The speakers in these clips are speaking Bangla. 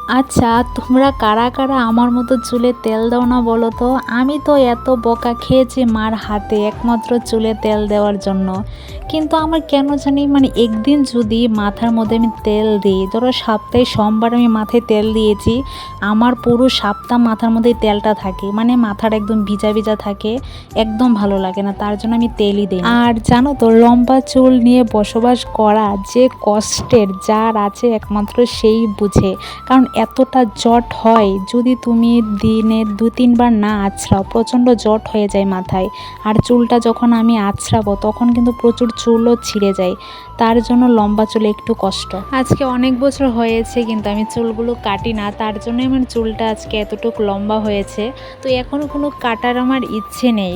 আচ্ছা, তোমরা কারা কারা আমার মতো চুলে তেল দাও না বলো তো? আমি তো এত বকা খেয়েছি মার হাতে একমাত্র চুলে তেল দেওয়ার জন্য। কিন্তু আমার কেন জানি মানে একদিন যদি মাথার মধ্যে আমি তেল দিই, ধরো সপ্তাহে সোমবার আমি মাথায় তেল দিয়েছি, আমার পুরো সপ্তাহ মাথার মধ্যেই তেলটা থাকে, মানে মাথাটা একদম ভিজা ভিজা থাকে, একদম ভালো লাগে না, তার জন্য আমি তেলই দিই না। আর জানো তো, লম্বা চুল নিয়ে বসবাস করা যে কষ্টের, যার আছে একমাত্র সেই বুঝে। কারণ এতটা জট হয়, যদি তুমি দিনে 2-3 বার না আঁচড়াও প্রচণ্ড জট হয়ে যায় মাথায়। আর চুলটা যখন আমি আঁচড়াবো তখন কিন্তু প্রচুর চুলও ছিঁড়ে যায়, তার জন্য লম্বা চুলে একটু কষ্ট। আজকে অনেক বছর হয়েছে কিন্তু আমি চুলগুলো কাটি না, তার জন্য আমার চুলটা আজকে এতটুকু লম্বা হয়েছে। তো এখনও কোনো কাটার আমার ইচ্ছে নেই,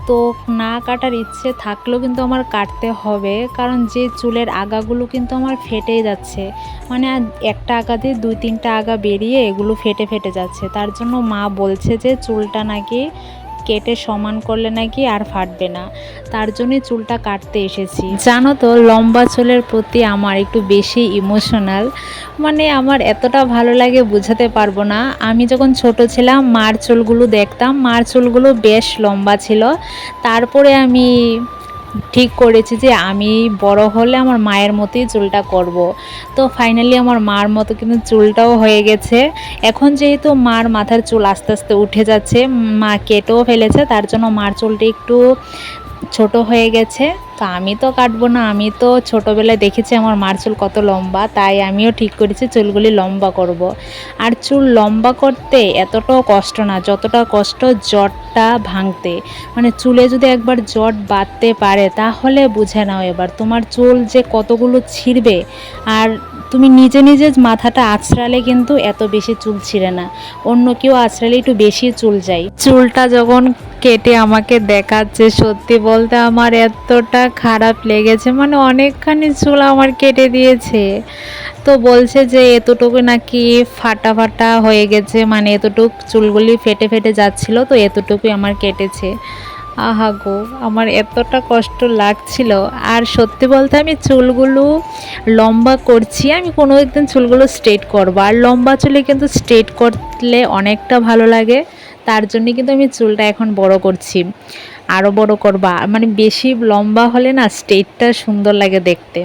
তো না কাটার ইচ্ছে থাকলেও কিন্তু আমার কাটতে হবে, কারণ যে চুলের আগাগুলো কিন্তু আমার ফেটেই যাচ্ছে, মানে একটা আগা দিয়ে 2-3টা আগা বেরিয়ে এগুলো ফেটে ফেটে যাচ্ছে। তার জন্য মা বলছে যে চুলটা নাকি কেটে সমান করলে নাকি আর ফাটবে না, তার জন্যই চুলটা কাটতে এসেছি। জানো তো, লম্বা চুলের প্রতি আমার একটু বেশি ইমোশনাল, মানে আমার এতটা ভালো লাগে বোঝাতে পারবো না। আমি যখন ছোট ছিলাম মার চুলগুলো দেখতাম, মার চুলগুলো বেশ লম্বা ছিল। তারপরে আমি ঠিক করেছি যে আমি বড় হলে আমার মায়ের মতোই চুলটা করব। তো ফাইনালি আমার মার মতো কিন্তু চুলটাও হয়ে গেছে। এখন যেহেতু মার মাথার চুল আস্তে আস্তে উঠে যাচ্ছে, মা কেটেও ফেলেছে, তার জন্য মার চুলটা একটু ছোট হয়ে গেছে। তো আমি তো কাটবো না, আমি তো ছোটোবেলায় দেখেছি আমার মার চুল কত লম্বা, তাই আমিও ঠিক করেছি চুলগুলি লম্বা করব। আর চুল লম্বা করতে এতটাও কষ্ট না যতটা কষ্ট জটটা ভাঙতে, মানে চুলে যদি একবার জট বাঁধতে পারে তাহলে বুঝে নাও এবার তোমার চুল যে কতগুলো ছিঁড়বে। আর তুমি নিজে নিজে মাথাটা আঁচড়ালে কিন্তু এত বেশি চুল ছিঁড়ে না, অন্য কেউ আঁচড়ালে একটু বেশি চুল যায়। চুলটা যখন কেটে আমাকে দেখাচ্ছে, সত্যি বলতে আমার এতটা খারাপ লেগেছে, মানে অনেকখানি চুল আমার কেটে দিয়েছে। তো বলছে যে এতটুকু নাকি ফাটা ফাটা হয়ে গেছে, মানে এতটুকু চুলগুলি ফেটে ফেটে যাচ্ছিল, তো এতটুকুই আমার কেটেছে। আহা গো, আমার এতটা কষ্ট লাগছিল। আর সত্যি বলতে আমি চুলগুলো লম্বা করছি, আমি কোনো একদিন চুলগুলো স্ট্রেট করবো, আর লম্বা চুলে কিন্তু স্ট্রেট করলে অনেকটা ভালো লাগে, তার জন্য কিন্তু আমি চুলটা এখন বড় করছি, আরও বড় করবা, মানে বেশি লম্বা হলে না স্ট্রেটটা সুন্দর লাগে দেখতে।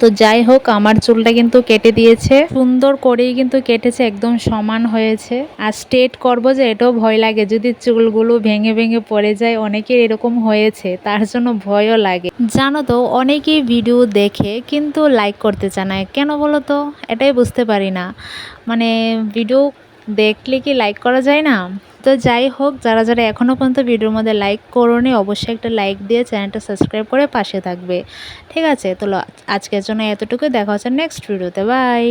তো যাই হোক, আমার চুলটা কিন্তু কেটে দিয়েছে, সুন্দর করেই কিন্তু কেটেছে, একদম সমান হয়েছে। আর স্ট্রেট করবো যে এটাও ভয় লাগে, যদি চুলগুলো ভেঙে ভেঙে পড়ে যায়, অনেকের এরকম হয়েছে, তার জন্য ভয়ও লাগে। জানো তো, অনেকেই ভিডিও দেখে কিন্তু লাইক করতে চায় না, কেন বলো তো? এটাই বুঝতে পারি না, মানে ভিডিও দেখলে কি লাইক করা যায় না? তো যাই হোক, যারা যারা এখনও পর্যন্ত ভিডিওর মধ্যে লাইক করোনি, অবশ্যই একটা লাইক দিয়ে চ্যানেলটা সাবস্ক্রাইব করে পাশে থাকবে। ঠিক আছে, তো আজকের জন্য এতটুকু, দেখা হচ্ছে নেক্সট ভিডিওতে, বাই।